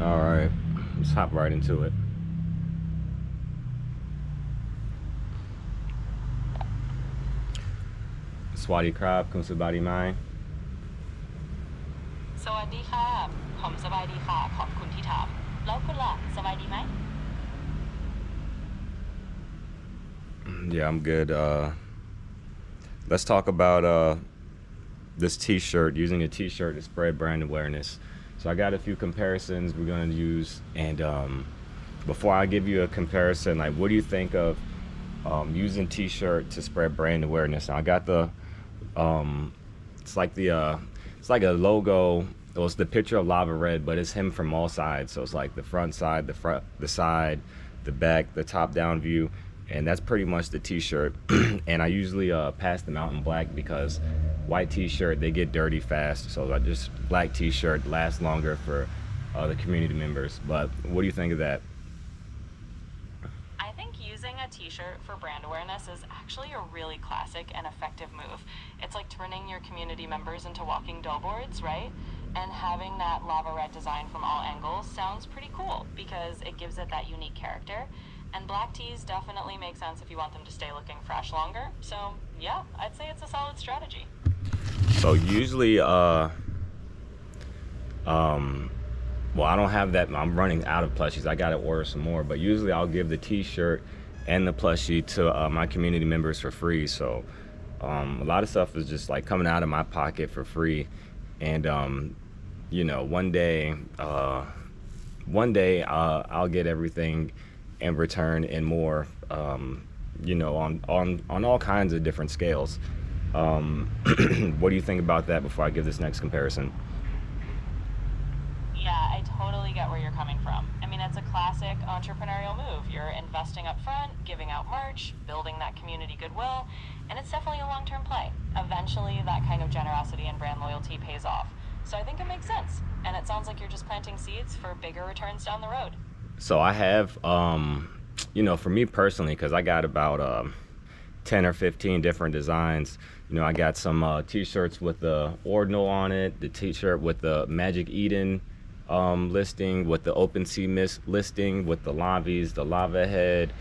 All right, let's hop right into it. Swati Krab, Kumsabadi Mai. สวัสดีค่ะผมสบายดีค่ะขอบคุณที่ถามแล้วคุณล่ะสบายดีไหม Yeah, I'm good. Let's talk about this T-shirt. Using a T-shirt to spread brand awareness. So I got a few comparisons we're gonna use, and before I give you a comparison, like, what do you think of using T-shirt to spread brand awareness? Now, I got the um, it's like it's like a logo. Well, it's the picture of Lava Red, but it's him from all sides. So it's like the front side, the side, the back, the top down view, and that's pretty much the T-shirt. And I usually pass them out in black because white T-shirt they get dirty fast. So I just black T-shirt lasts longer for the community members. But what do you think of that? I think using a t-shirt for brand awareness is actually a really classic and effective move. It's like turning your community members into walking billboards, right? And having that lava red design from all angles sounds pretty cool because it gives it that unique character. And black tees definitely make sense if you want them to stay looking fresh longer. So, yeah, I'd say it's a solid strategy. So usually, um, well, I don't have that. I'm running out of plushies. I got to order some more. But usually, I'll give the T-shirt and the plushie to my community members for free. So a lot of stuff is just like coming out of my pocket for free. And one day I'll get everything in return and more. On all kinds of different scales. Um, what do you think about that before I give this next comparison? Yeah, I totally get where you're coming from. I mean, it's a classic entrepreneurial move. You're investing up front, giving out merch, building that community goodwill, and it's definitely a long term play. Eventually, that kind of generosity and brand loyalty pays off. So I think it makes sense. And it sounds like you're just planting seeds for bigger returns down the road. So I have, for me personally, because I got about 10 or 15 different designs. I got some t-shirts with the ordinal on it, the t-shirt with the Magic Eden listing, with the Open Sea Mist listing, with the lavies, the lava head.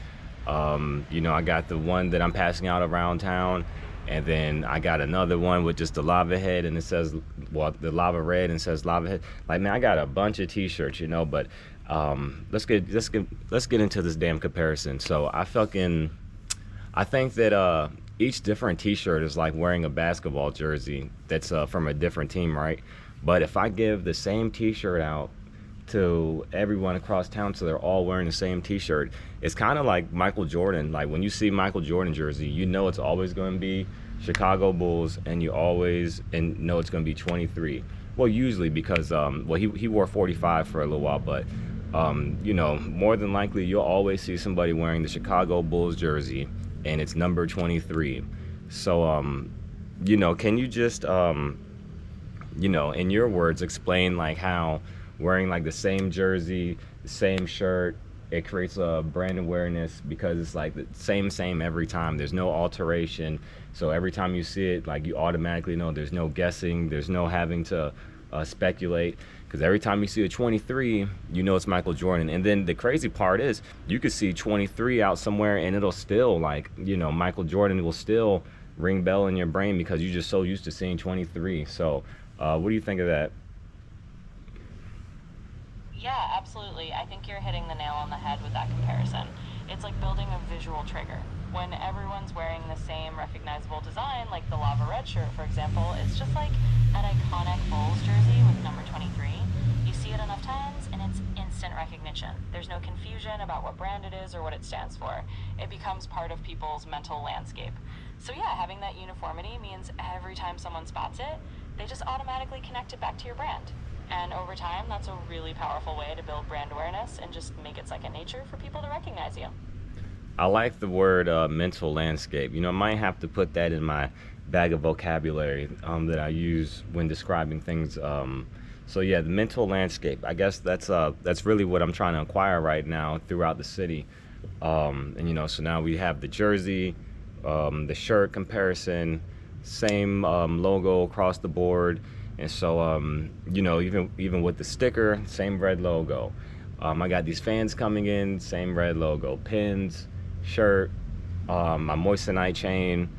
I got the one that I'm passing out around town. And then I got another one with just the lava head and it says, well, the lava red and says lava head. Like, man, I got a bunch of t-shirts, but let's get into this damn comparison. So I think that each different T-shirt is like wearing a basketball jersey that's from a different team, right? But if I give the same T-shirt out to everyone across town, so they're all wearing the same T-shirt, it's kind of like Michael Jordan. Like when you see Michael Jordan jersey, it's always going to be Chicago Bulls, and you always and know it's going to be 23. Well, usually because he wore 45 for a little while, but more than likely you'll always see somebody wearing the Chicago Bulls jersey and it's number 23. So can you just in your words explain like how wearing like the same jersey, the same shirt, it creates a brand awareness because it's like the same every time. There's no alteration. So every time you see it, like you automatically know there's no guessing, there's no having to speculate. Because every time you see a 23, it's Michael Jordan. And then the crazy part is you could see 23 out somewhere and it'll still like, Michael Jordan will still ring bell in your brain because you're just so used to seeing 23. So what do you think of that? Yeah, absolutely. I think you're hitting the nail on the head with that comparison. It's like building a visual trigger. When everyone's wearing the same recognizable design, like the lava red shirt, for example, it's just like that iconic Bulls jersey with number 23. You see it enough times, and it's instant recognition. There's no confusion about what brand it is or what it stands for. It becomes part of people's mental landscape. So, yeah, having that uniformity means every time someone spots it, they just automatically connect it back to your brand. And over time, that's a really powerful way to build brand awareness and just make it second nature for people to recognize you. I like the word mental landscape. I might have to put that in my bag of vocabulary that I use when describing things. So yeah, the mental landscape. I guess that's really what I'm trying to acquire right now throughout the city. And so now we have the jersey, the shirt comparison, same logo across the board, And so, even with the sticker, same red logo. I got these fans coming in, same red logo, pins, shirt, my moissanite chain.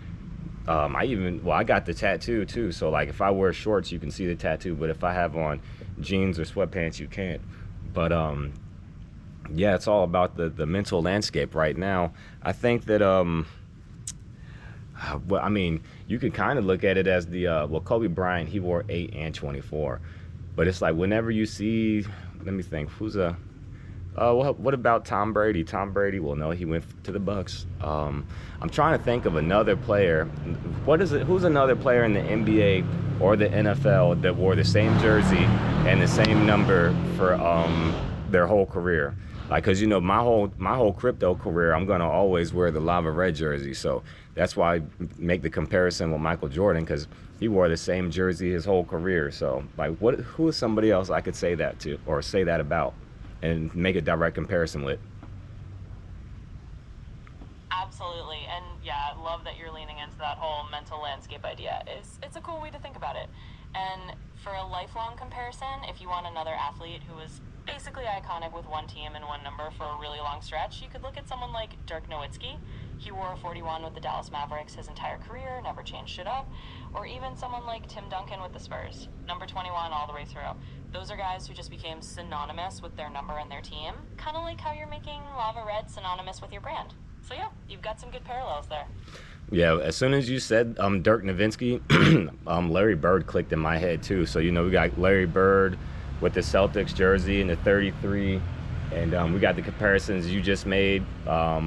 I got the tattoo too. So like, if I wear shorts, you can see the tattoo, but if I have on jeans or sweatpants, you can't. But yeah, it's all about the mental landscape right now. I think that well, I mean, you could kind of look at it as Kobe Bryant, he wore 8 and 24, but it's like whenever you see, let me think, who's a what about Tom Brady? Tom Brady, well, no, he went to the Bucks. I'm trying to think of another player. What is it? Who's another player in the NBA or the NFL that wore the same jersey and the same number for their whole career? Like, cause my whole crypto career, I'm gonna always wear the lava red jersey. So that's why I make the comparison with Michael Jordan, cause he wore the same jersey his whole career. So like, who is somebody else I could say that to or say that about? And make a direct comparison with. Absolutely, and yeah, I love that you're leaning into that whole mental landscape idea. It's a cool way to think about it. And for a lifelong comparison, if you want another athlete who was basically iconic with one team and one number for a really long stretch, you could look at someone like Dirk Nowitzki. He wore a 41 with the Dallas Mavericks his entire career, never changed it up. Or even someone like Tim Duncan with the Spurs, number 21 all the way through. Those are guys who just became synonymous with their number and their team, kind of like how you're making lava red synonymous with your brand. So yeah, you've got some good parallels there. Yeah, as soon as you said Dirk Nowitzki, Larry Bird clicked in my head too. So we got Larry Bird with the Celtics jersey and the 33, and we got the comparisons you just made. But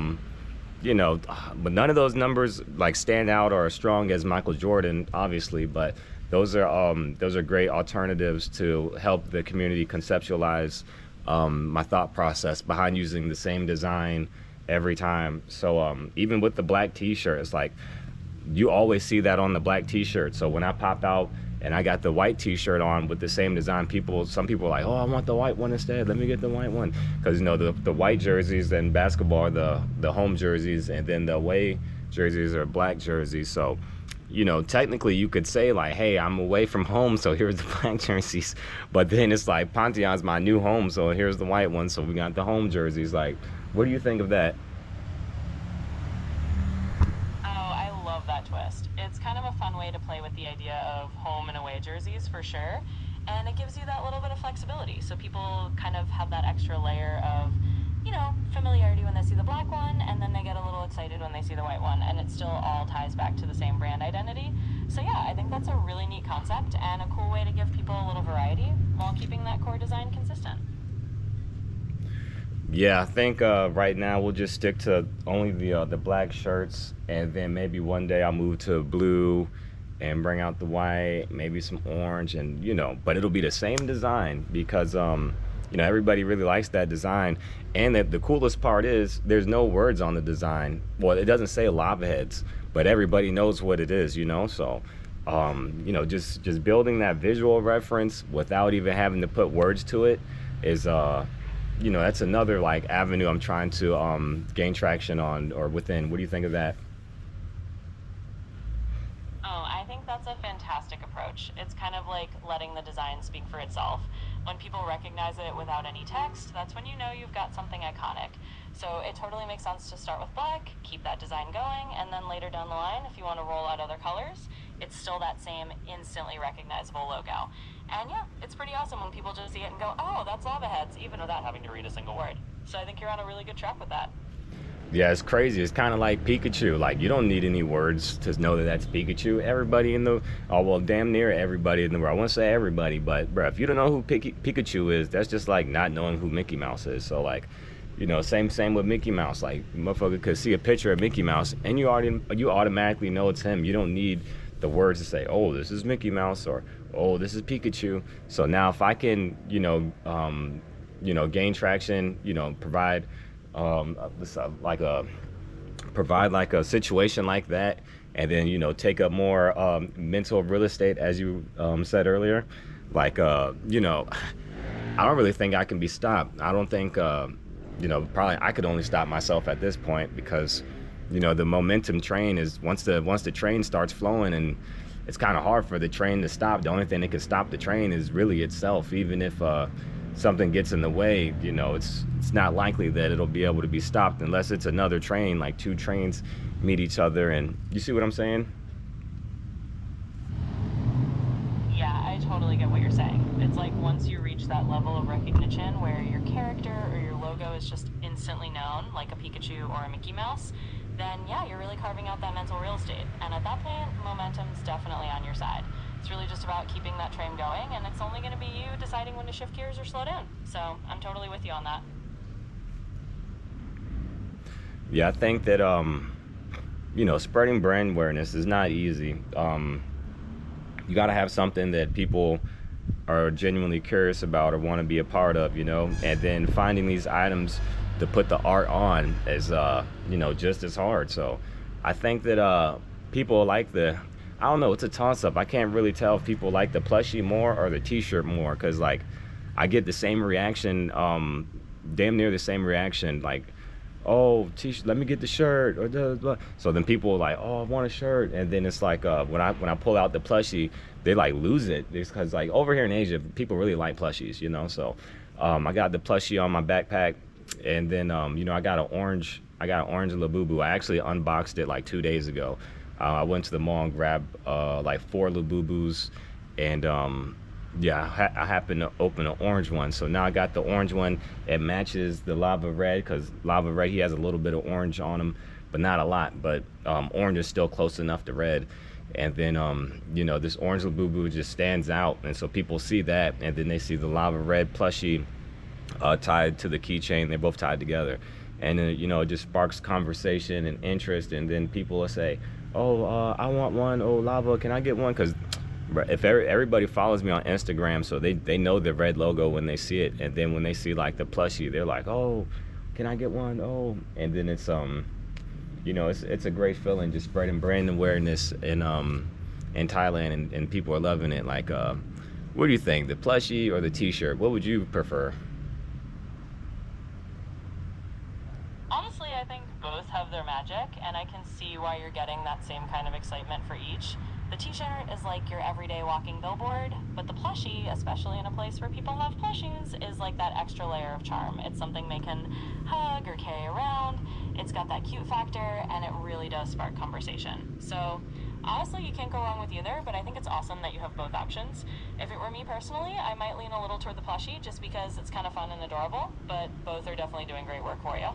none of those numbers like stand out or are strong as Michael Jordan, obviously. But those are great alternatives to help the community conceptualize my thought process behind using the same design every time. So even with the black T-shirt, it's like you always see that on the black T-shirt. So when I pop out and I got the white T-shirt on with the same design, some people are like, oh, I want the white one instead. Let me get the white one, because the white jerseys in basketball are the home jerseys, and then the away jerseys are black jerseys. So technically you could say like, hey, I'm away from home, so here's the black jerseys. But then it's like, Pantheon's my new home, so here's the white one. So we got the home jerseys. Like, what do you think of that? Oh, I love that twist. It's kind of a fun way to play with the idea of home and away jerseys for sure. And it gives you that little bit of flexibility. So people kind of have that extra layer of, familiarity when they see the black one, and then they get a little excited when they see the white one, and it still all ties back to the same brand identity. So yeah, I think that's a really neat concept and a cool way to give people a little variety while keeping that core design consistent. Yeah, I think right now we'll just stick to only the black shirts, and then maybe one day I'll move to blue and bring out the white, maybe some orange, and but it'll be the same design, because everybody really likes that design. And the coolest part is there's no words on the design. Well, it doesn't say lava heads, but everybody knows what it is, so just building that visual reference without even having to put words to it is that's another like avenue I'm trying to gain traction on or within. What do you think of that? Oh, I think that's a fantastic approach. It's kind of like letting the design speak for itself. When people recognize it without any text, that's when you know you've got something iconic. So it totally makes sense to start with black, keep that design going, and then later down the line, if you want to roll out other colors, it's still that same instantly recognizable logo. And yeah, it's pretty awesome when people just see it and go, oh, that's lava heads, even without having to read a single word. So I think you're on a really good track with that. Yeah, it's crazy. It's kind of like Pikachu. Like, you don't need any words to know that that's Pikachu. Everybody damn near everybody in the world. I want to say everybody, but bro, if you don't know who Pikachu is, that's just like not knowing who Mickey Mouse is. So like, same with Mickey Mouse. Like, motherfucker could see a picture of Mickey Mouse and you automatically know it's him. You don't need the words to say, oh, this is Mickey Mouse, or oh, this is Pikachu. So now if I can, gain traction, provide provide like a situation like that, and then take up more mental real estate, as you said earlier. Like I don't really think I can be stopped. I don't think probably I could only stop myself at this point, because the momentum train is once the train starts flowing, and it's kind of hard for the train to stop. The only thing that can stop the train is really itself. Even if something gets in the way, you know, it's not likely that it'll be able to be stopped unless it's another train, like two trains meet each other. And you see what I'm saying? Yeah, I totally get what you're saying. It's like once you reach that level of recognition where your character or your logo is just instantly known, like a Pikachu or a Mickey Mouse, then yeah, you're really carving out that mental real estate. And at that point, momentum's definitely on your side. It's really just about keeping that train going, and it's only going to be you deciding when to shift gears or slow down. So I'm totally with you on that. Yeah, I think that you know, spreading brand awareness is not easy. You got to have something that people are genuinely curious about or want to be a part of, you know, and then finding these items to put the art on is you know, just as hard. So I think that people like the, I don't know, it's a toss up. I can't really tell if people like the plushie more or the t-shirt more, because like I get the same reaction, damn near the same reaction, like, oh, t-shirt, let me get the shirt, or blah, blah. So then people are like, oh, I want a shirt, and then it's like when I pull out the plushie, they like lose it, because like over here in Asia, people really like plushies, you know. So I got the plushie on my backpack, and then you know, I got an orange Labubu. I actually unboxed it like 2 days ago. I went to the mall and grabbed like 4 Labubus, and yeah, I happened to open an orange one. So now I got the orange one. It matches the lava red, because lava red, he has a little bit of orange on him, but not a lot. But orange is still close enough to red. And then you know, this orange Labubu just stands out, and so people see that, and then they see the lava red plushie tied to the keychain. They're both tied together, and you know, it just sparks conversation and interest. And then people will say, oh, I want one. Oh, lava, can I get one? Because if everybody follows me on Instagram, so they know the red logo when they see it, and then when they see like the plushie, they're like, oh, can I get one? Oh, and then it's you know, it's a great feeling, just spreading brand awareness in Thailand, and people are loving it. Like what do you think, the plushie or the t-shirt? What would you prefer? Honestly, I think both have their magic, and I can see why you're getting that same kind of excitement for each. The t-shirt is like your everyday walking billboard, but the plushie, especially in a place where people love plushies, is like that extra layer of charm. It's something they can hug or carry around. It's got that cute factor, and it really does spark conversation. So honestly, you can't go wrong with either, but I think it's awesome that you have both options. If it were me personally, I might lean a little toward the plushie just because it's kind of fun and adorable, but both are definitely doing great work for you.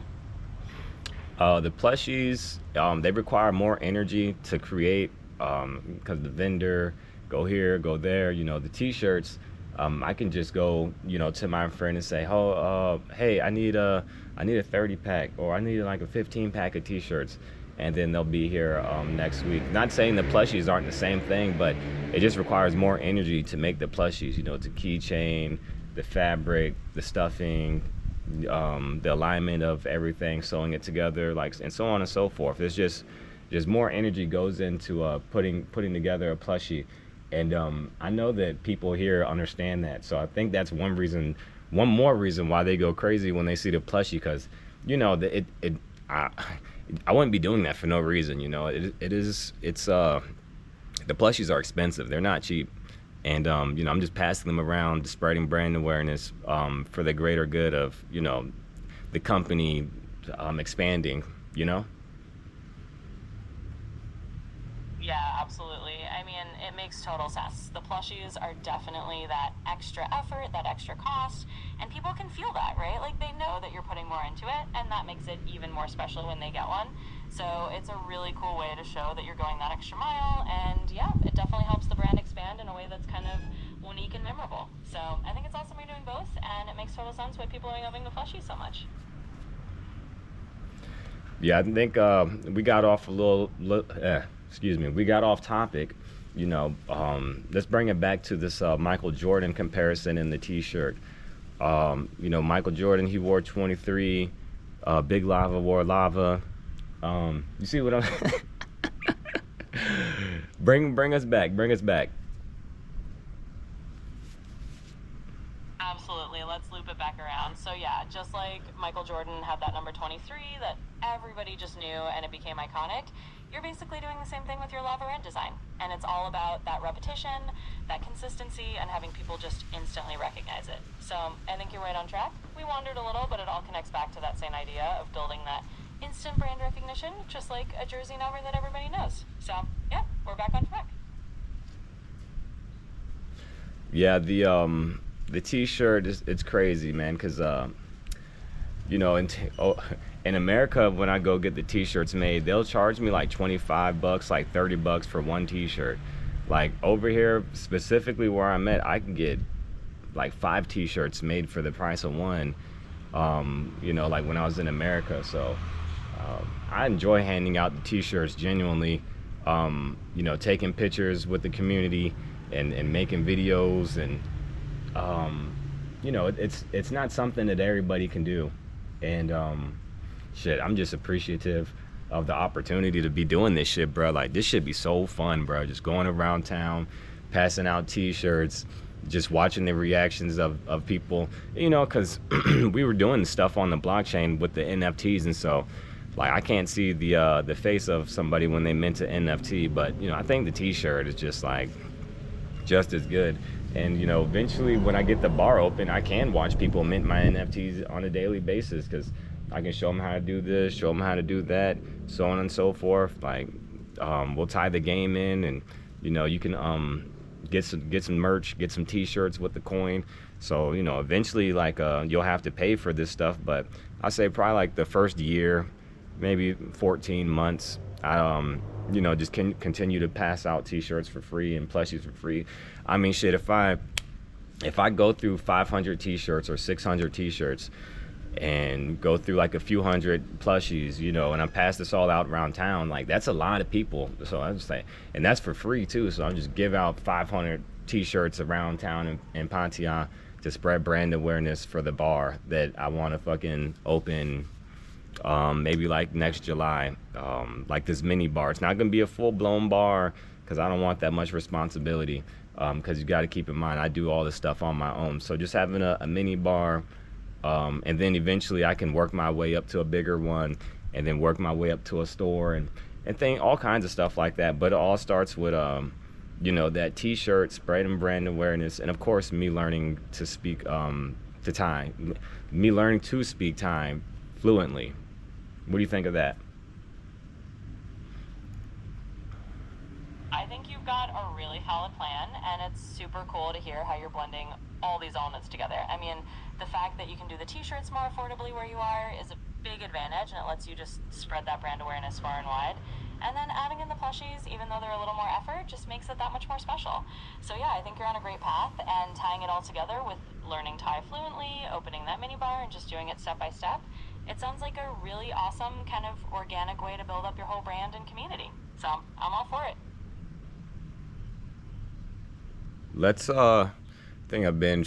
The plushies, they require more energy to create, because the vendor, go here, go there. You know, the t-shirts, I can just go, you know, to my friend and say, oh, hey, I need a 30 pack, or I need like a 15 pack of t-shirts, and then they'll be here next week. Not saying the plushies aren't the same thing, but it just requires more energy to make the plushies. You know, the keychain, the fabric, the stuffing, the alignment of everything, sewing it together, like, and so on and so forth. It's just more energy goes into putting together a plushie, and I know that people here understand that. So I think that's one more reason why they go crazy when they see the plushie, because you know, I wouldn't be doing that for no reason. You know, it's the plushies are expensive. They're not cheap. And you know, I'm just passing them around, spreading brand awareness for the greater good of, you know, the company expanding, you know. Yeah, absolutely. I mean, it makes total sense. The plushies are definitely that extra effort, that extra cost, and people can feel that, right? Like, they know that you're putting more into it, and that makes it even more special when they get one. So it's a really cool way to show that you're going that extra mile, and yeah, it definitely helps the brand expand in a way that's kind of unique and memorable. So I think it's awesome you're doing both, and it makes total sense why people are loving the plushies so much. Yeah, I think we got off a excuse me, we got off topic. You know, let's bring it back to this Michael Jordan comparison in the t-shirt. You know, Michael Jordan, he wore 23, Big Lava wore lava. You see what I'm bring us back. Absolutely. Let's loop it back around. So yeah, just like Michael Jordan had that number 23 that everybody just knew and it became iconic, you're basically doing the same thing with your lava red design. And it's all about that repetition, that consistency, and having people just instantly recognize it. So I think you're right on track. We wandered a little, but it all connects back to that same idea of building that instant brand recognition, just like a jersey number that everybody knows. So yeah, we're back on track. Yeah, the t-shirt is it's crazy, man, because in America, when I go get the t-shirts made, they'll charge me like 25 bucks, like 30 bucks for one t-shirt. Like over here, specifically where I'm at, I can get like 5 t-shirts made for the price of one. Like when I was in America. So I enjoy handing out the t-shirts genuinely. Taking pictures with the community and making videos, and it's not something that everybody can do. And shit, I'm just appreciative of the opportunity to be doing this shit, bro. Like, this should be so fun, bro. Just going around town, passing out t-shirts, just watching the reactions of people, because we were doing stuff on the blockchain with the NFTs. And so, like, I can't see the face of somebody when they mint an NFT, but I think the t-shirt is just like just as good. And eventually when I get the bar open, I can watch people mint my NFTs on a daily basis, because I can show them how to do this, show them how to do that, so on and so forth. Like, we'll tie the game in, and you can get some merch, get some t-shirts with the coin. So eventually, like, you'll have to pay for this stuff, but I say probably like the first year, maybe 14 months, I just can continue to pass out t-shirts for free and plushies for free. I mean, shit, if I go through 500 t-shirts or 600 t-shirts and go through like a few hundred plushies, and I pass this all out around town, like, that's a lot of people. So I just say, and that's for free too. So I'll just give out 500 t-shirts around town in Pontiac to spread brand awareness for the bar that I want to fucking open, maybe like next July, like this mini bar. It's not gonna be a full-blown bar, because I don't want that much responsibility, because you got to keep in mind I do all this stuff on my own. So just having a mini bar, and then eventually I can work my way up to a bigger one, and then work my way up to a store, and all kinds of stuff like that. But it all starts with that t-shirt, spreading brand awareness, and of course me learning to speak to Thai, me learning to speak Thai fluently. What do you think of that? I think you've got a really solid plan, and it's super cool to hear how you're blending all these elements together. I mean, the fact that you can do the t-shirts more affordably where you are is a big advantage, and it lets you just spread that brand awareness far and wide. And then adding in the plushies, even though they're a little more effort, just makes it that much more special. So yeah, I think you're on a great path, and tying it all together with learning Thai fluently, opening that mini bar, and just doing it step by step, it sounds like a really awesome kind of organic way to build up your whole brand and community. So I'm all for it. Let's I think I've been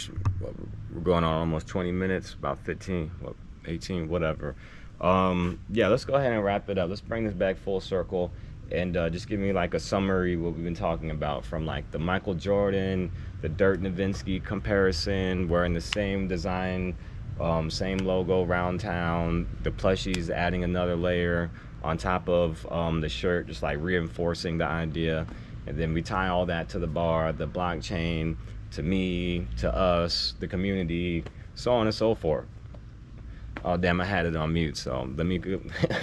we're going on almost 20 minutes, about 15, 18, whatever. Yeah, let's go ahead and wrap it up. Let's bring this back full circle, and just give me like a summary what we've been talking about, from like the Michael Jordan, the Dirk Nowitzki comparison, wearing the same design, same logo around town, the plushies adding another layer on top of the shirt, just like reinforcing the idea. And then we tie all that to the bar, the blockchain, to me, to us, the community, so on and so forth. Oh damn, I had it on mute, so let me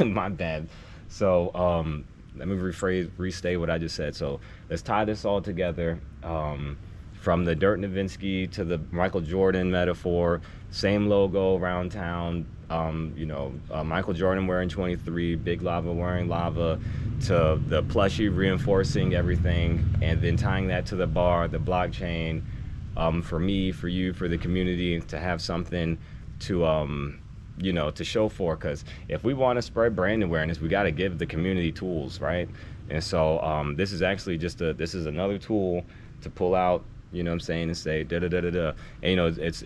my bad. So let me restate what I just said. So let's tie this all together, from the Dirk Nowitzki to the Michael Jordan metaphor, same logo around town, Michael Jordan wearing 23, Big Lava wearing lava, to the plushie reinforcing everything, and then tying that to the bar, the blockchain, for me, for you, for the community, to have something to to show for. Because if we want to spread brand awareness, we got to give the community tools, right? And so this is actually just this is another tool to pull out, what I'm saying, and say da da da da da. And it's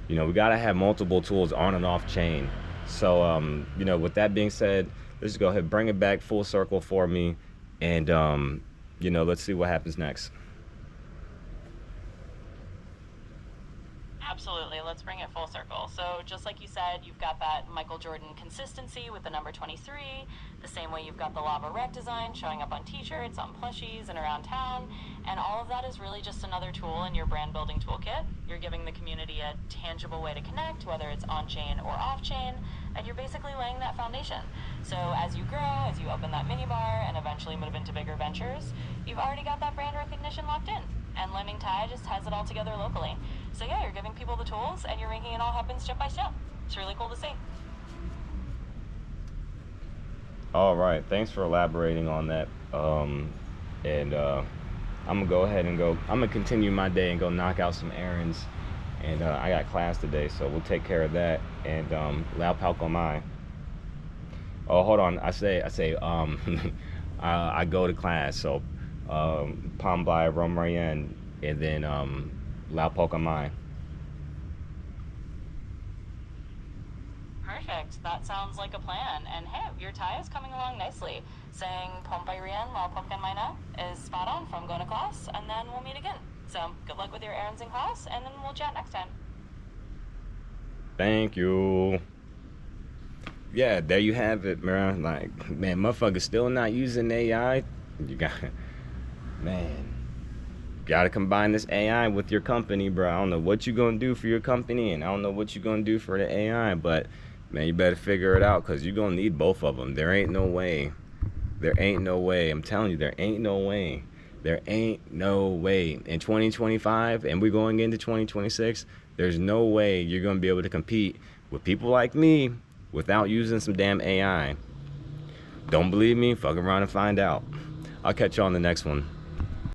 we got to have multiple tools on and off chain. So with that being said, let's go ahead, bring it back full circle for me, and let's see what happens next. Absolutely. Let's bring it full circle. So, just like you said, you've got that Michael Jordan consistency with the number 23, the same way you've got the lava red design showing up on t shirts, on plushies, and around town. And all of that is really just another tool in your brand building toolkit. You're giving the community a tangible way to connect, whether it's on chain or off chain, and you're basically laying that foundation. So, as you grow, as you open that mini bar, and eventually move into bigger ventures, you've already got that brand recognition locked in. And Lending Tide just has it all together locally. So yeah, you're giving people the tools and you're making it all happen step by step. It's really cool to see. All right, thanks for elaborating on that. And I'm gonna go ahead and go. I'm gonna continue my day and go knock out some errands. And I got class today, so we'll take care of that. And Lao Palco Mai. Oh, hold on. I go to class. So Palm by Romarian, and then La Pocamai. Perfect. That sounds like a plan. And hey, your tie is coming along nicely. Saying Pompay Rien La Poccan Mina is spot on from going to class, and then we'll meet again. So good luck with your errands in class, and then we'll chat next time. Thank you. Yeah, there you have it, man. Like, man, motherfuckers still not using AI. You got, man, gotta combine this AI with your company, bro. I don't know what you gonna do for your company, and I don't know what you gonna do for the AI, but man, you better figure it out, because you're gonna need both of them. There ain't no way. There ain't no way. I'm telling you, there ain't no way. There ain't no way. In 2025, and we're going into 2026, there's no way you're gonna be able to compete with people like me without using some damn AI. Don't believe me? Fuck around and find out. I'll catch you on the next one.